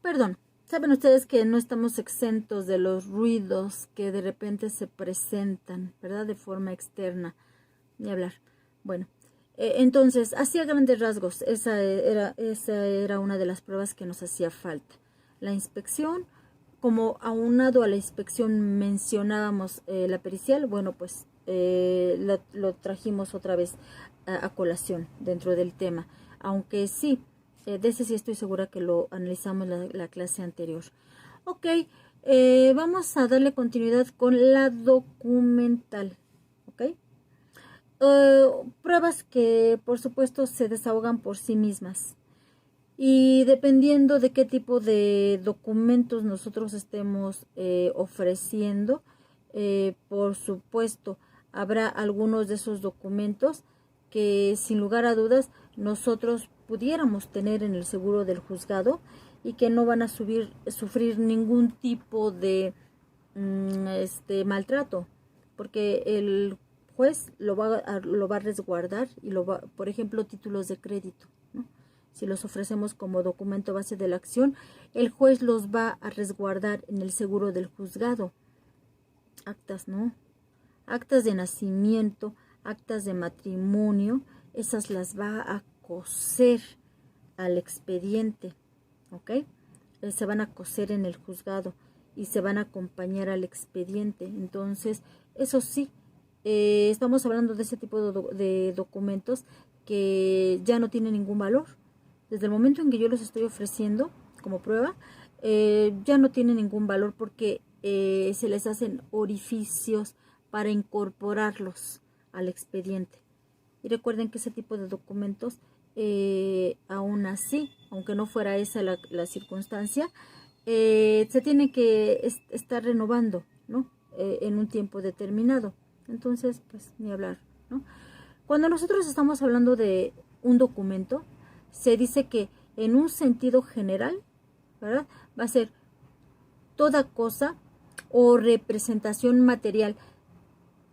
Perdón, saben ustedes que no estamos exentos de los ruidos que de repente se presentan, ¿verdad? De forma externa. Ni hablar. Bueno, entonces, así a grandes rasgos, esa era una de las pruebas que nos hacía falta. La inspección, como aunado a la inspección mencionábamos la pericial, bueno, pues lo trajimos otra vez a colación dentro del tema. Aunque sí, de ese sí estoy segura que lo analizamos la clase anterior. Ok, vamos a darle continuidad con la documental. Ok. Pruebas que por supuesto se desahogan por sí mismas y dependiendo de qué tipo de documentos nosotros estemos ofreciendo, por supuesto habrá algunos de esos documentos que sin lugar a dudas nosotros pudiéramos tener en el seguro del juzgado y que no van a sufrir ningún tipo de maltrato, porque el juez lo va a resguardar y por ejemplo, títulos de crédito, ¿no? Si los ofrecemos como documento base de la acción, el juez los va a resguardar en el seguro del juzgado. Actas, ¿no? Actas de nacimiento, actas de matrimonio, esas las va a coser al expediente, ¿ok? Se van a coser en el juzgado y se van a acompañar al expediente. Entonces, eso sí, estamos hablando de ese tipo de documentos que ya no tienen ningún valor. Desde el momento en que yo los estoy ofreciendo como prueba, ya no tienen ningún valor porque se les hacen orificios para incorporarlos al expediente. Y recuerden que ese tipo de documentos, aún así, aunque no fuera esa la circunstancia, se tiene que estar renovando, ¿no? En un tiempo determinado. Entonces, pues, ni hablar, ¿no? Cuando nosotros estamos hablando de un documento, se dice que en un sentido general, ¿verdad? Va a ser toda cosa o representación material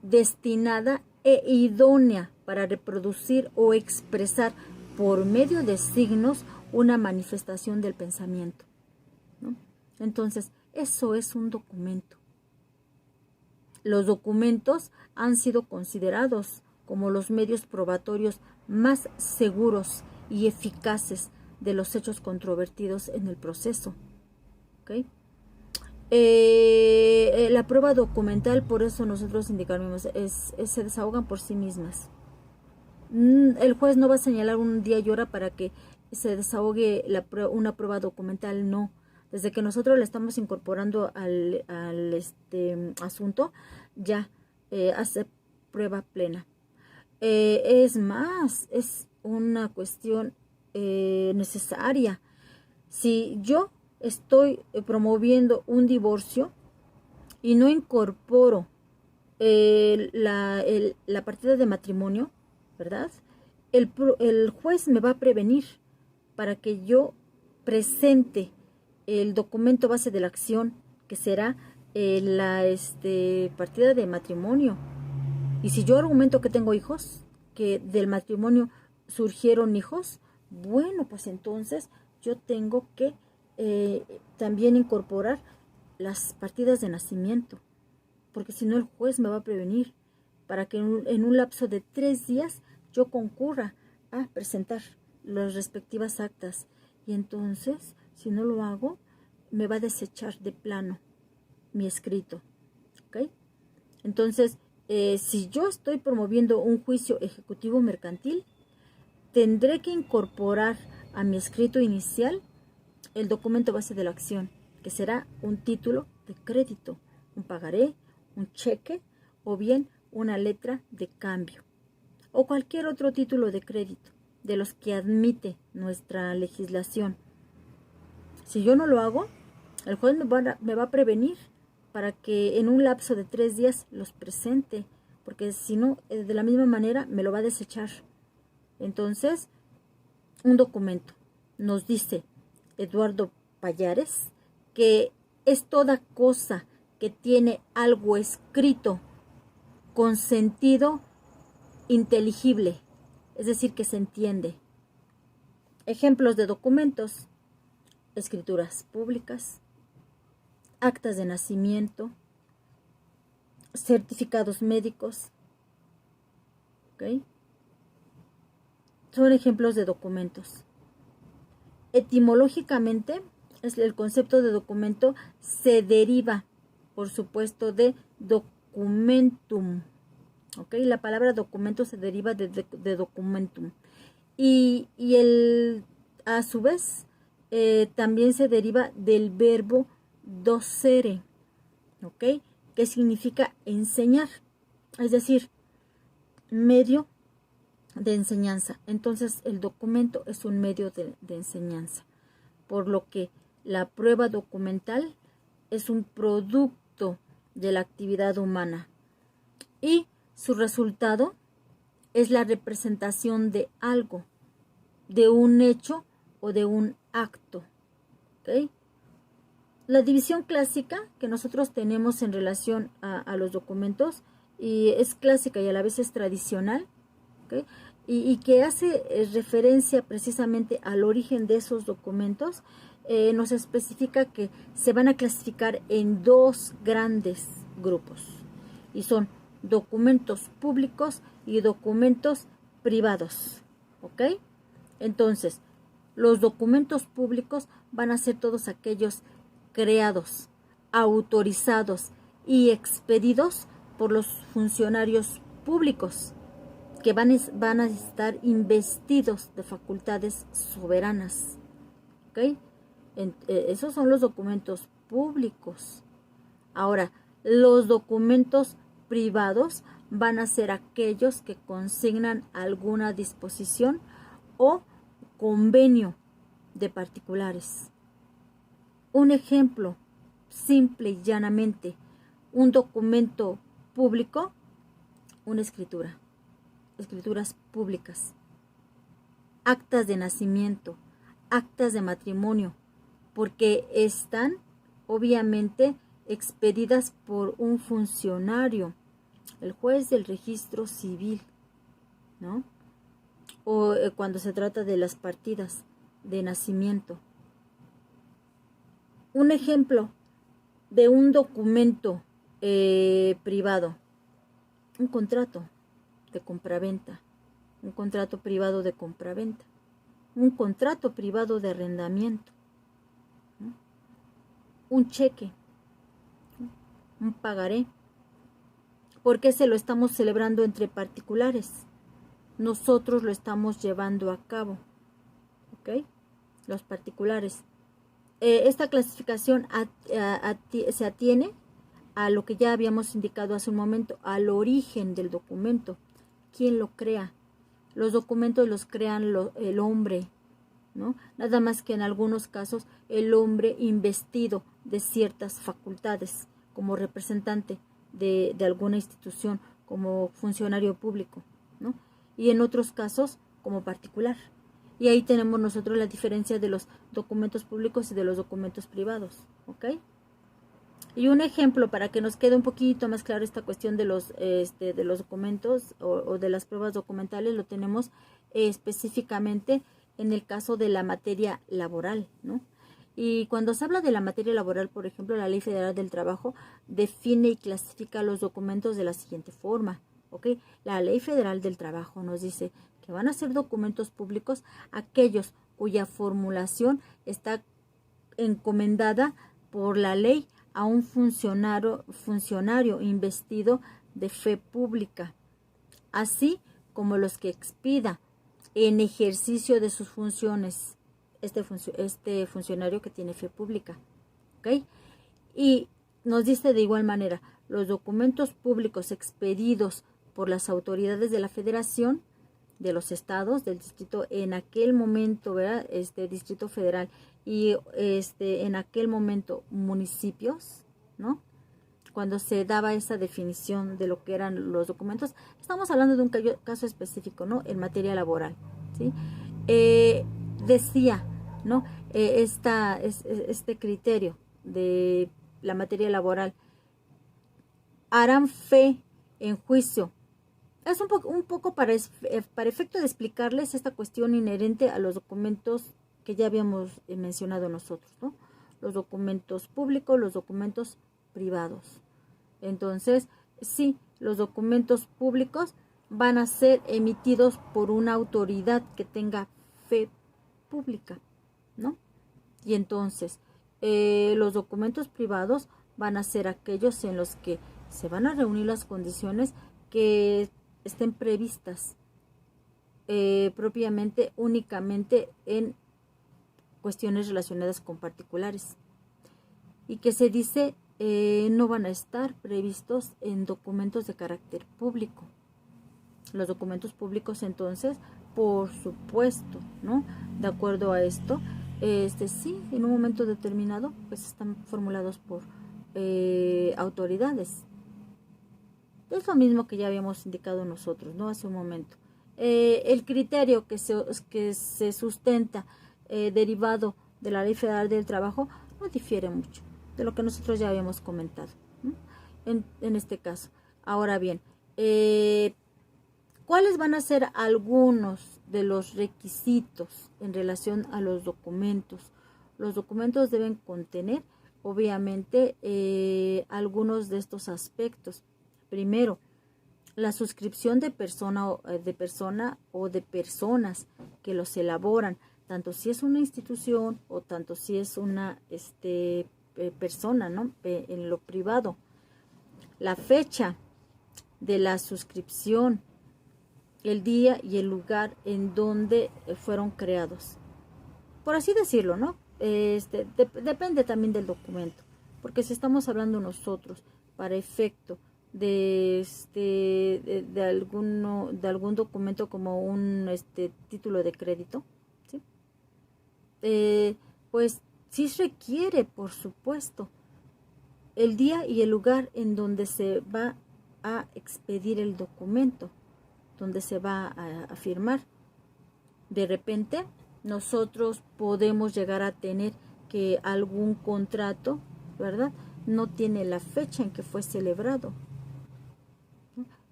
destinada e idónea para reproducir o expresar por medio de signos una manifestación del pensamiento, ¿no? Entonces, eso es un documento. Los documentos han sido considerados como los medios probatorios más seguros y eficaces de los hechos controvertidos en el proceso. ¿Okay? La prueba documental, por eso nosotros indicamos, se desahogan por sí mismas. El juez no va a señalar un día y hora para que se desahogue una prueba documental, no. Desde que nosotros le estamos incorporando al asunto, ya hace prueba plena. Es más, es una cuestión necesaria. Si yo estoy promoviendo un divorcio y no incorporo la partida de matrimonio, ¿verdad? El juez me va a prevenir para que yo presente el documento base de la acción, que será la partida de matrimonio. Y si yo argumento que tengo hijos, que del matrimonio surgieron hijos, bueno, pues entonces yo tengo que también incorporar las partidas de nacimiento, porque si no el juez me va a prevenir para que en un lapso de 3 días yo concurra a presentar las respectivas actas. Y entonces, si no lo hago, me va a desechar de plano mi escrito. ¿Ok? Entonces, si yo estoy promoviendo un juicio ejecutivo mercantil, tendré que incorporar a mi escrito inicial el documento base de la acción, que será un título de crédito, un pagaré, un cheque o bien una letra de cambio o cualquier otro título de crédito de los que admite nuestra legislación. Si yo no lo hago, el juez me va a prevenir para que en un lapso de 3 días los presente, porque si no, de la misma manera me lo va a desechar. Entonces, un documento nos dice Eduardo Pallares que es toda cosa que tiene algo escrito con sentido inteligible, es decir, que se entiende. Ejemplos de documentos: escrituras públicas, actas de nacimiento, certificados médicos, ¿ok? Son ejemplos de documentos. Etimológicamente, el concepto de documento se deriva, por supuesto, de documentum, ¿ok? La palabra documento se deriva de documentum. Y a su vez, también se deriva del verbo docere, ¿ok? Que significa enseñar, es decir, medio de enseñanza. Entonces, el documento es un medio de enseñanza, por lo que la prueba documental es un producto de la actividad humana y su resultado es la representación de algo, de un hecho o de un acto, ¿ok? La división clásica que nosotros tenemos en relación a los documentos y es clásica y a la vez es tradicional, ¿okay? Y que hace referencia precisamente al origen de esos documentos, nos especifica que se van a clasificar en dos grandes grupos y son documentos públicos y documentos privados, ¿ok? Entonces, los documentos públicos van a ser todos aquellos creados, autorizados y expedidos por los funcionarios públicos que van a estar investidos de facultades soberanas, ¿ok? Esos son los documentos públicos. Ahora, los documentos privados van a ser aquellos que consignan alguna disposición o convenio de particulares. Un ejemplo, simple y llanamente, un documento público, una escritura, escrituras públicas, actas de nacimiento, actas de matrimonio, porque están obviamente expedidas por un funcionario, el juez del registro civil, ¿no? O cuando se trata de las partidas de nacimiento. Un ejemplo de un documento privado, un contrato de compraventa, un contrato privado de compraventa, un contrato privado de arrendamiento, ¿no? Un cheque, un pagaré. ¿Por qué se lo estamos celebrando entre particulares? Nosotros lo estamos llevando a cabo, ¿ok? Los particulares. Esta clasificación se atiene a lo que ya habíamos indicado hace un momento, al origen del documento. ¿Quién lo crea? Los documentos los crean el hombre, ¿no? Nada más que en algunos casos el hombre investido de ciertas facultades como representante de alguna institución, como funcionario público, ¿no? Y en otros casos como particular. Y ahí tenemos nosotros la diferencia de los documentos públicos y de los documentos privados, ¿ok? Y un ejemplo para que nos quede un poquito más claro esta cuestión de los documentos o de las pruebas documentales lo tenemos específicamente en el caso de la materia laboral, ¿no? Y cuando se habla de la materia laboral, por ejemplo, la Ley Federal del Trabajo define y clasifica los documentos de la siguiente forma, ¿ok? La Ley Federal del Trabajo nos dice que van a ser documentos públicos aquellos cuya formulación está encomendada por la ley a un funcionario investido de fe pública, así como los que expida en ejercicio de sus funciones este funcionario que tiene fe pública, ¿ok? Y nos dice de igual manera, los documentos públicos expedidos por las autoridades de la Federación, de los estados, del distrito, en aquel momento, ¿verdad? Distrito Federal y en aquel momento municipios, ¿no? Cuando se daba esa definición de lo que eran los documentos, estamos hablando de un caso específico, ¿no? En materia laboral, ¿sí? Decía, ¿no? Este criterio de la materia laboral, harán fe en juicio. Es un poco para efecto de explicarles esta cuestión inherente a los documentos que ya habíamos mencionado nosotros, ¿no? Los documentos públicos, los documentos privados. Entonces, sí, los documentos públicos van a ser emitidos por una autoridad que tenga fe pública, ¿no? Y entonces, los documentos privados van a ser aquellos en los que se van a reunir las condiciones que estén previstas propiamente, únicamente en cuestiones relacionadas con particulares, y que se dice no van a estar previstos en documentos de carácter público. Los documentos públicos, entonces, por supuesto, ¿no? De acuerdo a esto, sí, en un momento determinado, pues están formulados por autoridades. Es lo mismo que ya habíamos indicado nosotros, ¿no? Hace un momento. El criterio que se sustenta derivado de la Ley Federal del Trabajo no difiere mucho de lo que nosotros ya habíamos comentado, ¿no? En este caso. Ahora bien, ¿cuáles van a ser algunos de los requisitos en relación a los documentos? Los documentos deben contener, obviamente, algunos de estos aspectos. Primero, la suscripción de persona o de personas que los elaboran, tanto si es una institución o tanto si es una persona, ¿no? En lo privado. La fecha de la suscripción, el día y el lugar en donde fueron creados. Por así decirlo, ¿no? Depende también del documento, porque si estamos hablando nosotros para efecto de algún documento como un título de crédito, ¿sí? Pues sí requiere, por supuesto, el día y el lugar en donde se va a expedir el documento, donde se va a firmar. De repente, nosotros podemos llegar a tener que algún contrato, ¿verdad?, no tiene la fecha en que fue celebrado.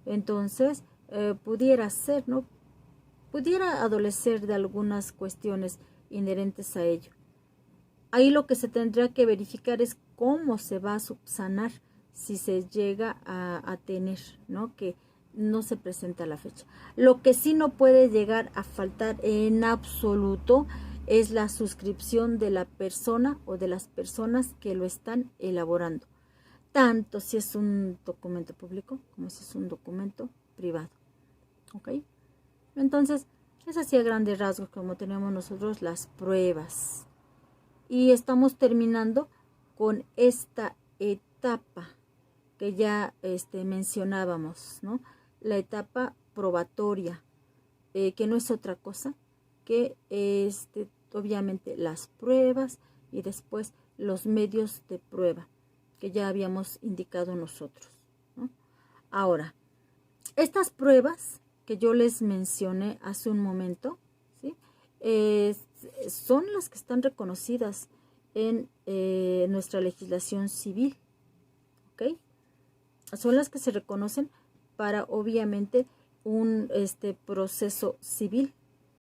Entonces, pudiera ser, ¿no? Pudiera adolecer de algunas cuestiones inherentes a ello. Ahí lo que se tendrá que verificar es cómo se va a subsanar si se llega a tener, ¿no?, que no se presenta la fecha. Lo que sí no puede llegar a faltar en absoluto es la suscripción de la persona o de las personas que lo están elaborando, tanto si es un documento público como si es un documento privado. ¿Ok? Entonces, es así a grandes rasgos como tenemos nosotros las pruebas. Y estamos terminando con esta etapa que ya mencionábamos, ¿no? La etapa probatoria, que no es otra cosa que obviamente las pruebas y después los medios de prueba que ya habíamos indicado nosotros, ¿no? Ahora, estas pruebas que yo les mencioné hace un momento, ¿sí?, son las que están reconocidas en nuestra legislación civil, ¿ok? Son las que se reconocen para, obviamente, un proceso civil,